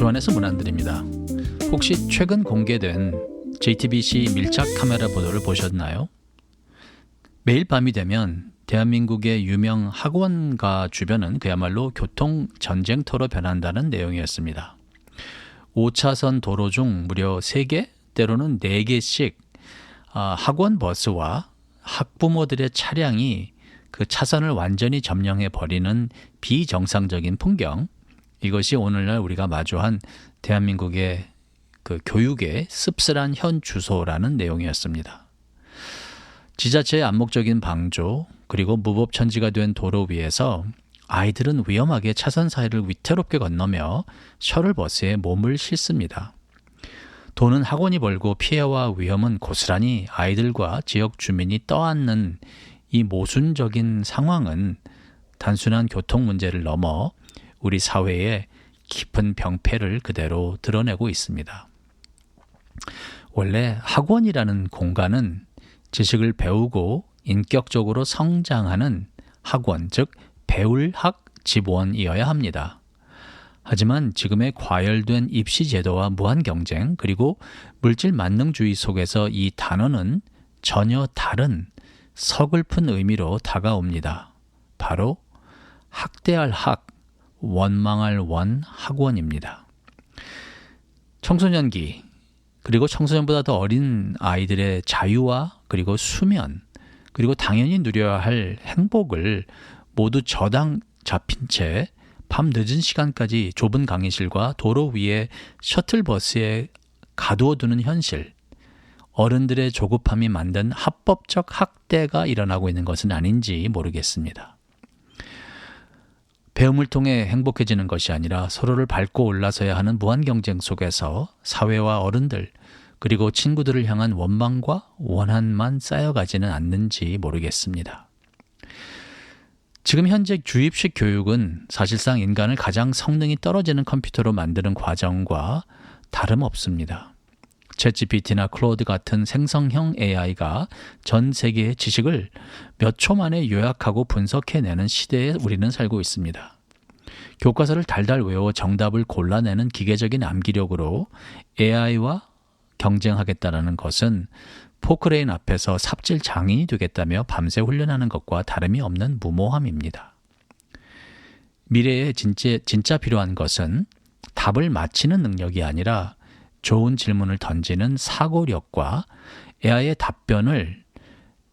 조안에서 문안드립니다. 혹시 최근 공개된 JTBC 밀착 카메라 보도를 보셨나요? 매일 밤이 되면 대한민국의 유명 학원가 주변은 그야말로 교통 전쟁터로 변한다는 내용이었습니다. 5차선 도로 중 무려 3개, 때로는 4개씩 학원 버스와 학부모들의 차량이 그 차선을 완전히 점령해 버리는 비정상적인 풍경, 이것이 오늘날 우리가 마주한 대한민국의 그 교육의 씁쓸한 현 주소라는 내용이었습니다. 지자체의 암묵적인 방조, 그리고 무법천지가 된 도로 위에서 아이들은 위험하게 차선 사이를 위태롭게 건너며 셔틀버스에 몸을 싣습니다. 돈은 학원이 벌고 피해와 위험은 고스란히 아이들과 지역 주민이 떠안는 이 모순적인 상황은 단순한 교통 문제를 넘어 우리 사회의 깊은 병폐를 그대로 드러내고 있습니다. 원래 학원이라는 공간은 지식을 배우고 인격적으로 성장하는 학원, 즉 배울 학 집원이어야 합니다. 하지만 지금의 과열된 입시 제도와 무한 경쟁, 그리고 물질 만능주의 속에서 이 단어는 전혀 다른 서글픈 의미로 다가옵니다. 바로 학대할 학, 원망할 원, 학원입니다. 청소년기, 그리고 청소년보다 더 어린 아이들의 자유와 그리고 수면, 그리고 당연히 누려야 할 행복을 모두 저당 잡힌 채 밤 늦은 시간까지 좁은 강의실과 도로 위에 셔틀버스에 가두어두는 현실, 어른들의 조급함이 만든 합법적 학대가 일어나고 있는 것은 아닌지 모르겠습니다. 배움을 통해 행복해지는 것이 아니라 서로를 밟고 올라서야 하는 무한 경쟁 속에서 사회와 어른들, 그리고 친구들을 향한 원망과 원한만 쌓여가지는 않는지 모르겠습니다. 지금 현재 주입식 교육은 사실상 인간을 가장 성능이 떨어지는 컴퓨터로 만드는 과정과 다름없습니다. 챗GPT나 클로드 같은 생성형 AI가 전 세계의 지식을 몇 초 만에 요약하고 분석해내는 시대에 우리는 살고 있습니다. 교과서를 달달 외워 정답을 골라내는 기계적인 암기력으로 AI와 경쟁하겠다는 것은 포크레인 앞에서 삽질 장인이 되겠다며 밤새 훈련하는 것과 다름이 없는 무모함입니다. 미래에 진짜 필요한 것은 답을 맞히는 능력이 아니라 좋은 질문을 던지는 사고력과 AI의 답변을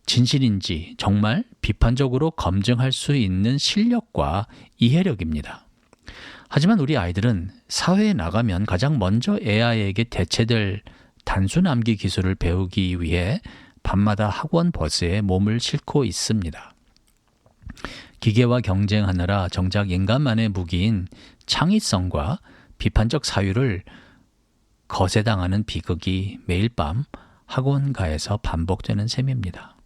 진실인지 정말 비판적으로 검증할 수 있는 실력과 이해력입니다. 하지만 우리 아이들은 사회에 나가면 가장 먼저 AI에게 대체될 단순 암기 기술을 배우기 위해 밤마다 학원 버스에 몸을 싣고 있습니다. 기계와 경쟁하느라 정작 인간만의 무기인 창의성과 비판적 사유를 거세당하는 비극이 매일 밤 학원가에서 반복되는 셈입니다.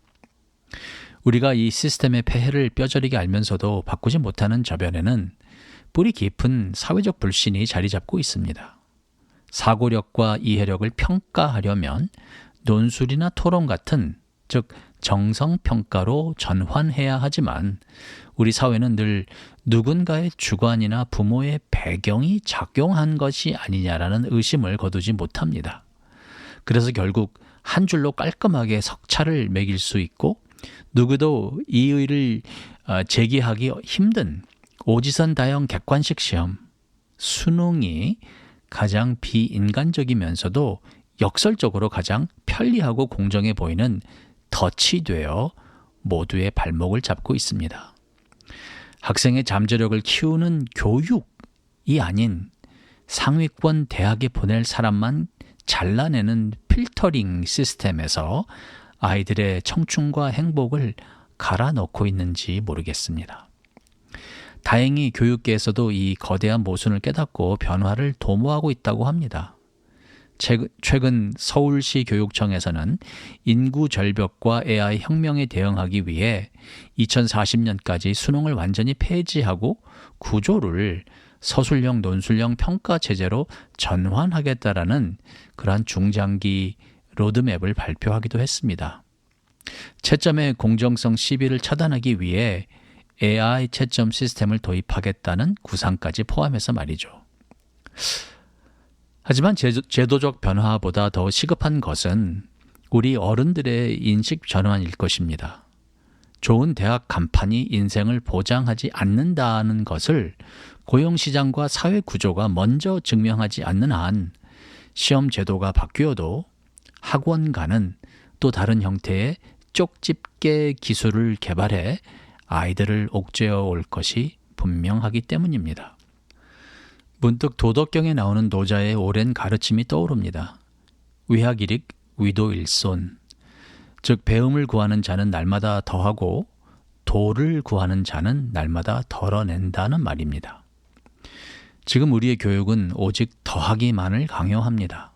우리가 이 시스템의 폐해를 뼈저리게 알면서도 바꾸지 못하는 저변에는 뿌리 깊은 사회적 불신이 자리 잡고 있습니다. 사고력과 이해력을 평가하려면 논술이나 토론 같은, 즉 정성평가로 전환해야 하지만 우리 사회는 늘 누군가의 주관이나 부모의 배경이 작용한 것이 아니냐라는 의심을 거두지 못합니다. 그래서 결국 한 줄로 깔끔하게 석차를 매길 수 있고 누구도 이의를 제기하기 힘든 오지선다형 객관식 시험, 수능이 가장 비인간적이면서도 역설적으로 가장 편리하고 공정해 보이는 덫이 되어 모두의 발목을 잡고 있습니다. 학생의 잠재력을 키우는 교육이 아닌 상위권 대학에 보낼 사람만 잘라내는 필터링 시스템에서 아이들의 청춘과 행복을 갈아 넣고 있는지 모르겠습니다. 다행히 교육계에서도 이 거대한 모순을 깨닫고 변화를 도모하고 있다고 합니다. 최근 서울시 교육청에서는 인구 절벽과 AI 혁명에 대응하기 위해 2040년까지 수능을 완전히 폐지하고 구조를 서술형, 논술형 평가 체제로 전환하겠다라는 그러한 중장기 로드맵을 발표하기도 했습니다. 채점의 공정성 시비를 차단하기 위해 AI 채점 시스템을 도입하겠다는 구상까지 포함해서 말이죠. 하지만 제도적 변화보다 더 시급한 것은 우리 어른들의 인식 전환일 것입니다. 좋은 대학 간판이 인생을 보장하지 않는다는 것을 고용시장과 사회 구조가 먼저 증명하지 않는 한 시험 제도가 바뀌어도 학원가는 또 다른 형태의 쪽집게 기술을 개발해 아이들을 옥죄어 올 것이 분명하기 때문입니다. 문득 도덕경에 나오는 노자의 오랜 가르침이 떠오릅니다. 위학일익 위도일손, 즉 배움을 구하는 자는 날마다 더하고 도를 구하는 자는 날마다 덜어낸다는 말입니다. 지금 우리의 교육은 오직 더하기만을 강요합니다.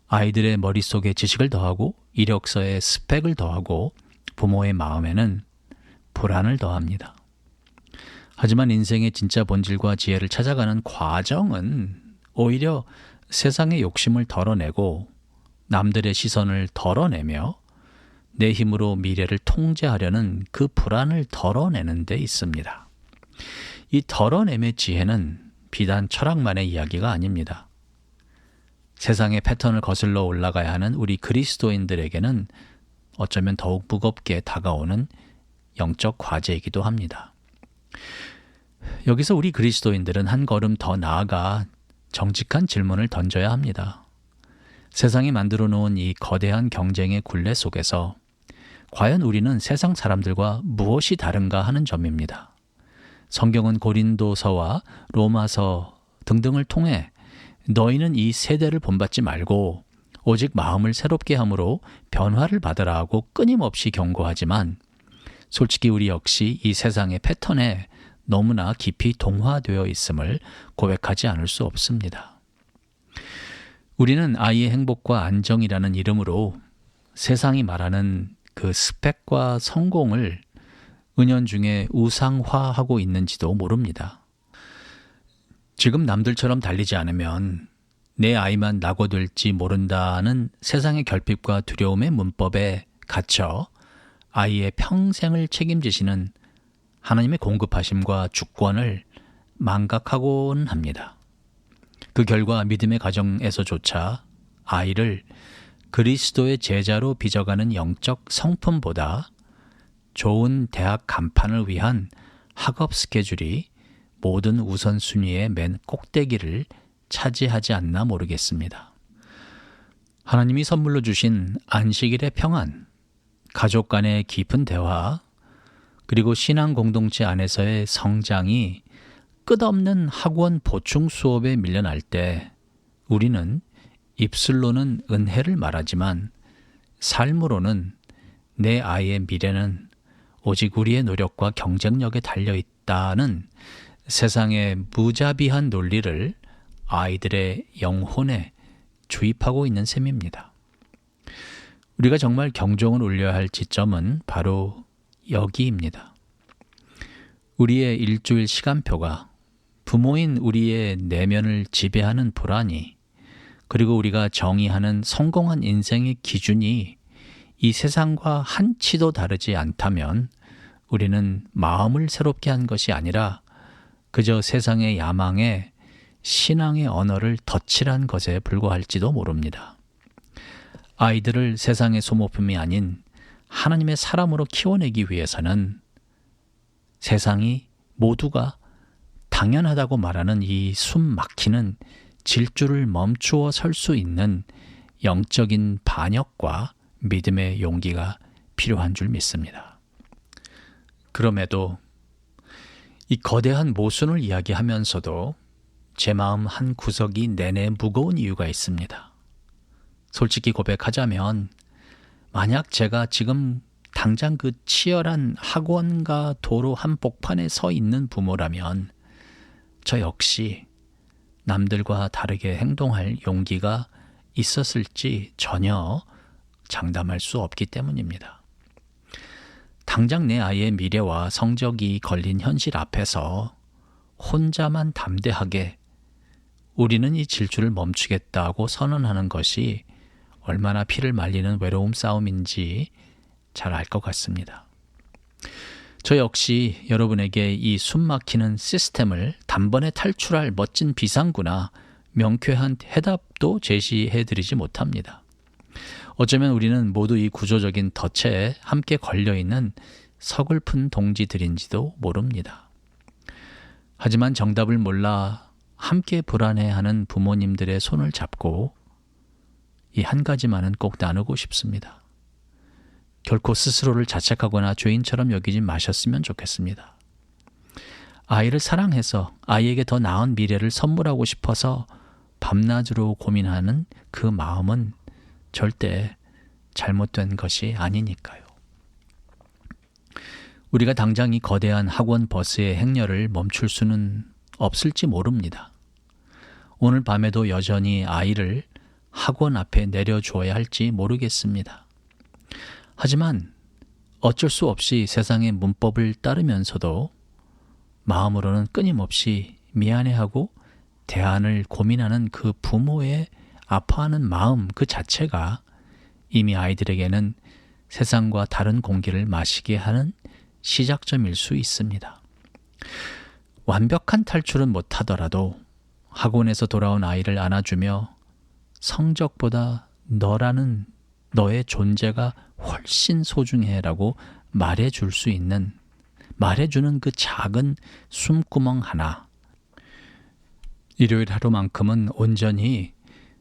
아이들의 머릿속에 지식을 더하고 이력서에 스펙을 더하고 부모의 마음에는 불안을 더합니다. 하지만 인생의 진짜 본질과 지혜를 찾아가는 과정은 오히려 세상의 욕심을 덜어내고 남들의 시선을 덜어내며 내 힘으로 미래를 통제하려는 그 불안을 덜어내는 데 있습니다. 이 덜어냄의 지혜는 비단 철학만의 이야기가 아닙니다. 세상의 패턴을 거슬러 올라가야 하는 우리 그리스도인들에게는 어쩌면 더욱 무겁게 다가오는 영적 과제이기도 합니다. 여기서 우리 그리스도인들은 한 걸음 더 나아가 정직한 질문을 던져야 합니다. 세상이 만들어 놓은 이 거대한 경쟁의 굴레 속에서 과연 우리는 세상 사람들과 무엇이 다른가 하는 점입니다. 성경은 고린도서와 로마서 등등을 통해 너희는 이 세대를 본받지 말고 오직 마음을 새롭게 함으로 변화를 받으라 하고 끊임없이 경고하지만 솔직히 우리 역시 이 세상의 패턴에 너무나 깊이 동화되어 있음을 고백하지 않을 수 없습니다. 우리는 아이의 행복과 안정이라는 이름으로 세상이 말하는 그 스펙과 성공을 은연중에 우상화하고 있는지도 모릅니다. 지금 남들처럼 달리지 않으면 내 아이만 낙오될지 모른다는 세상의 결핍과 두려움의 문법에 갇혀 아이의 평생을 책임지시는 하나님의 공급하심과 주권을 망각하곤 합니다. 그 결과 믿음의 가정에서조차 아이를 그리스도의 제자로 빚어가는 영적 성품보다 좋은 대학 간판을 위한 학업 스케줄이 모든 우선순위의 맨 꼭대기를 차지하지 않나 모르겠습니다. 하나님이 선물로 주신 안식일의 평안, 가족 간의 깊은 대화, 그리고 신앙 공동체 안에서의 성장이 끝없는 학원 보충 수업에 밀려날 때 우리는 입술로는 은혜를 말하지만 삶으로는 내 아이의 미래는 오직 우리의 노력과 경쟁력에 달려있다는 세상의 무자비한 논리를 아이들의 영혼에 주입하고 있는 셈입니다. 우리가 정말 경종을 울려야 할 지점은 바로 여기입니다. 우리의 일주일 시간표가 부모인 우리의 내면을 지배하는 불안이 그리고 우리가 정의하는 성공한 인생의 기준이 이 세상과 한치도 다르지 않다면 우리는 마음을 새롭게 한 것이 아니라 그저 세상의 야망에 신앙의 언어를 덧칠한 것에 불과할지도 모릅니다. 아이들을 세상의 소모품이 아닌 하나님의 사람으로 키워내기 위해서는 세상이 모두가 당연하다고 말하는 이 숨 막히는 질주를 멈추어 설 수 있는 영적인 반역과 믿음의 용기가 필요한 줄 믿습니다. 그럼에도 이 거대한 모순을 이야기하면서도 제 마음 한 구석이 내내 무거운 이유가 있습니다. 솔직히 고백하자면 만약 제가 지금 당장 그 치열한 학원과 도로 한복판에 서 있는 부모라면 저 역시 남들과 다르게 행동할 용기가 있었을지 전혀 장담할 수 없기 때문입니다. 당장 내 아이의 미래와 성적이 걸린 현실 앞에서 혼자만 담대하게 우리는 이 질주를 멈추겠다고 선언하는 것이 얼마나 피를 말리는 외로움 싸움인지 잘 알 것 같습니다. 저 역시 여러분에게 이 숨막히는 시스템을 단번에 탈출할 멋진 비상구나 명쾌한 해답도 제시해드리지 못합니다. 어쩌면 우리는 모두 이 구조적인 덫에 함께 걸려있는 서글픈 동지들인지도 모릅니다. 하지만 정답을 몰라 함께 불안해하는 부모님들의 손을 잡고 이 한 가지만은 꼭 나누고 싶습니다. 결코 스스로를 자책하거나 죄인처럼 여기지 마셨으면 좋겠습니다. 아이를 사랑해서 아이에게 더 나은 미래를 선물하고 싶어서 밤낮으로 고민하는 그 마음은 절대 잘못된 것이 아니니까요. 우리가 당장 이 거대한 학원 버스의 행렬을 멈출 수는 없을지 모릅니다. 오늘 밤에도 여전히 아이를 학원 앞에 내려주어야 할지 모르겠습니다. 하지만 어쩔 수 없이 세상의 문법을 따르면서도 마음으로는 끊임없이 미안해하고 대안을 고민하는 그 부모의 아파하는 마음 그 자체가 이미 아이들에게는 세상과 다른 공기를 마시게 하는 시작점일 수 있습니다. 완벽한 탈출은 못하더라도 학원에서 돌아온 아이를 안아주며 성적보다 너라는 너의 존재가 훨씬 소중해라고 말해줄 수 있는, 말해주는 그 작은 숨구멍 하나, 일요일 하루만큼은 온전히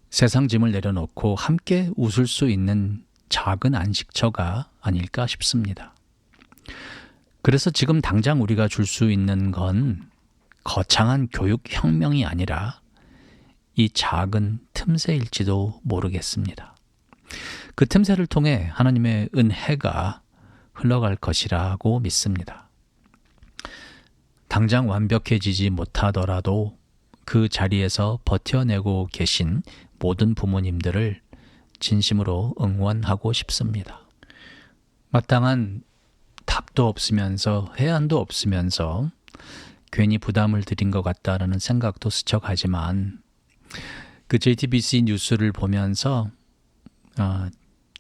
세상 짐을 내려놓고 함께 웃을 수 있는 작은 안식처가 아닐까 싶습니다. 그래서 지금 당장 우리가 줄 수 있는 건 거창한 교육 혁명이 아니라 이 작은 틈새일지도 모르겠습니다. 그 틈새를 통해 하나님의 은혜가 흘러갈 것이라고 믿습니다. 당장 완벽해지지 못하더라도 그 자리에서 버텨내고 계신 모든 부모님들을 진심으로 응원하고 싶습니다. 마땅한 답도 없으면서 해안도 없으면서 괜히 부담을 드린 것 같다라는 생각도 스쳐가지만 그 JTBC 뉴스를 보면서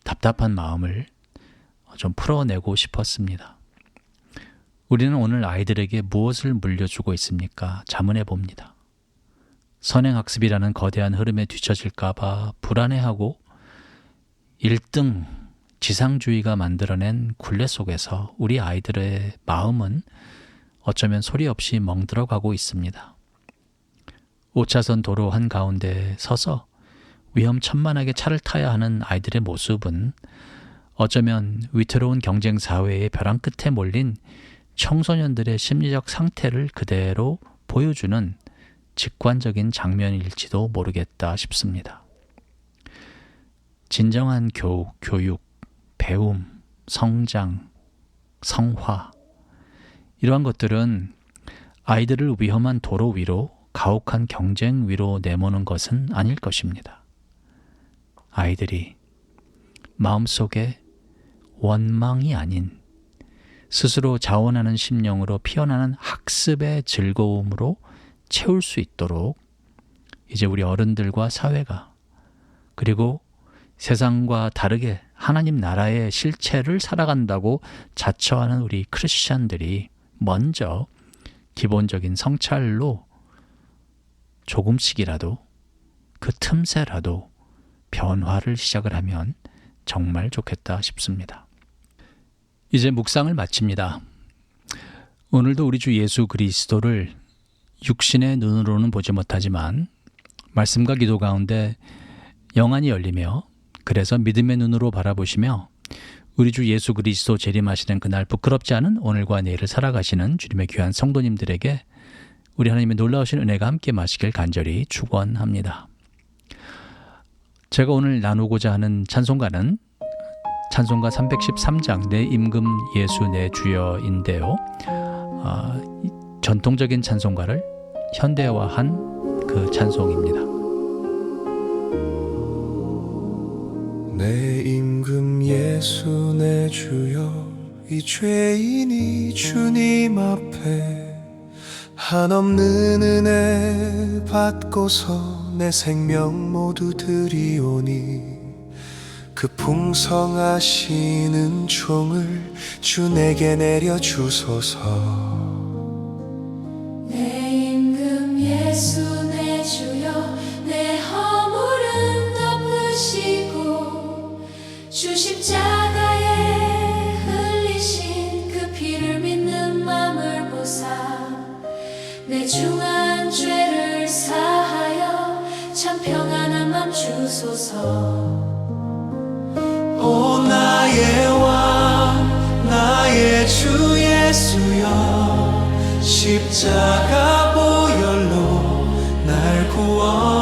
답답한 마음을 좀 풀어내고 싶었습니다. 우리는 오늘 아이들에게 무엇을 물려주고 있습니까? 자문해 봅니다. 선행학습이라는 거대한 흐름에 뒤처질까 봐 불안해하고 1등 지상주의가 만들어낸 굴레 속에서 우리 아이들의 마음은 어쩌면 소리 없이 멍들어가고 있습니다. 5차선 도로 한가운데 서서 위험천만하게 차를 타야 하는 아이들의 모습은 어쩌면 위태로운 경쟁사회의 벼랑 끝에 몰린 청소년들의 심리적 상태를 그대로 보여주는 직관적인 장면일지도 모르겠다 싶습니다. 진정한 교육, 배움, 성장, 성화 이러한 것들은 아이들을 위험한 도로 위로 가혹한 경쟁 위로 내모는 것은 아닐 것입니다. 아이들이 마음속에 원망이 아닌 스스로 자원하는 심령으로 피어나는 학습의 즐거움으로 채울 수 있도록 이제 우리 어른들과 사회가 그리고 세상과 다르게 하나님 나라의 실체를 살아간다고 자처하는 우리 크리스찬들이 먼저 기본적인 성찰로 조금씩이라도 그 틈새라도 변화를 시작을 하면 정말 좋겠다 싶습니다. 이제 묵상을 마칩니다. 오늘도 우리 주 예수 그리스도를 육신의 눈으로는 보지 못하지만 말씀과 기도 가운데 영안이 열리며 그래서 믿음의 눈으로 바라보시며 우리 주 예수 그리스도 재림하시는 그날 부끄럽지 않은 오늘과 내일을 살아가시는 주님의 귀한 성도님들에게 우리 하나님의 놀라우신 은혜가 함께 마시길 간절히 축원합니다. 제가 오늘 나누고자 하는 찬송가는 찬송가 313장 내 임금 예수 내 주여인데요. 전통적인 찬송가를 현대화한 그 찬송입니다. 내 임금 예수 내 주여 이 죄인이 주님 앞에 한없는 은혜 받고서 내 생명 모두 드리오니 그 풍성하시는 종을 주 내게 내려주소서. 내 임금 예수 내 주여 주소서. 오 나의 왕 나의 주 예수여 십자가 보혈로 날 구원하셨네.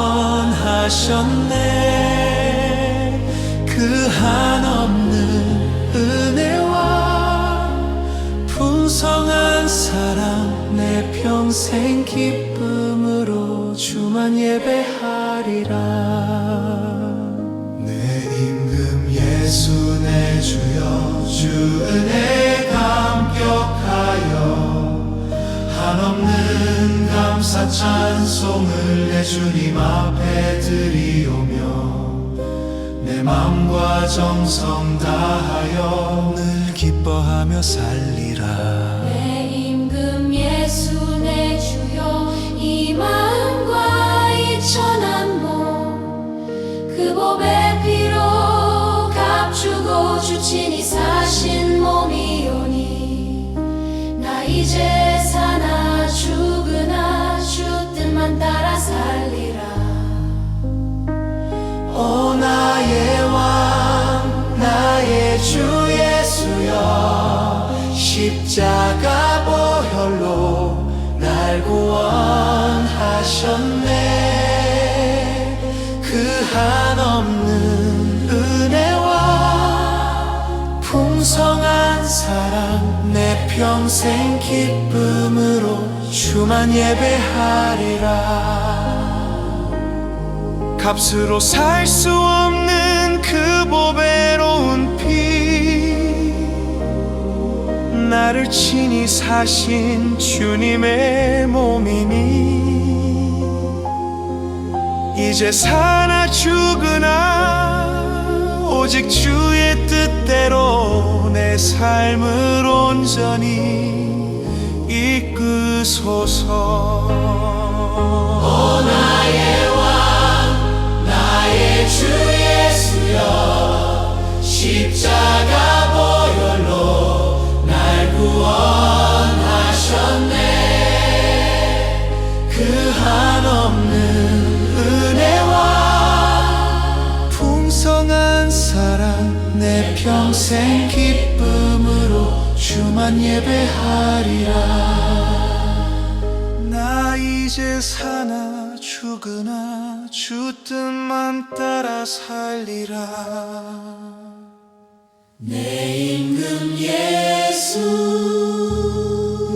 그 한없는 은혜와 풍성한 사랑 내 평생 기쁨으로 주만 예배하리라. 내 임금 예수 내 주여 주 은혜 감격하여 한없는 감사 찬송을 내 주님 앞에 드리오며 내 맘과 정성 다하여 늘 기뻐하며 살리라. 내 임금 예수 내 주여 이 마음과 이 천한 몸 그 법의 피로 값주고 주친이 사신 몸이오니 나 이제 사나 죽으나 주 뜻만 따라 살리라. 오 나의 왕 나의 주 예수여 십자가 보혈로 날 구원하셨네. 그 한없는 은혜와 풍성한 사랑 내 평생 기쁨으로 주만 예배하리라. 값으로 살 수 없는 그 보배로운 피 나를 친히 사신 주님의 몸이니 이제 사나 죽으나 오직 주의 뜻대로 내 삶을 온전히 이끄소서. 오 나의 왕 나의 주 예수여 십자가 보혈로 날 구원하셨네. 그 한없는 은혜와 풍성한 사랑 내 평생 기쁨으로 주만 예배하리라. 나 이제 사나 죽으나 주 뜻만 따라 살리라. 내 임금 예수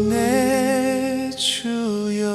내 주여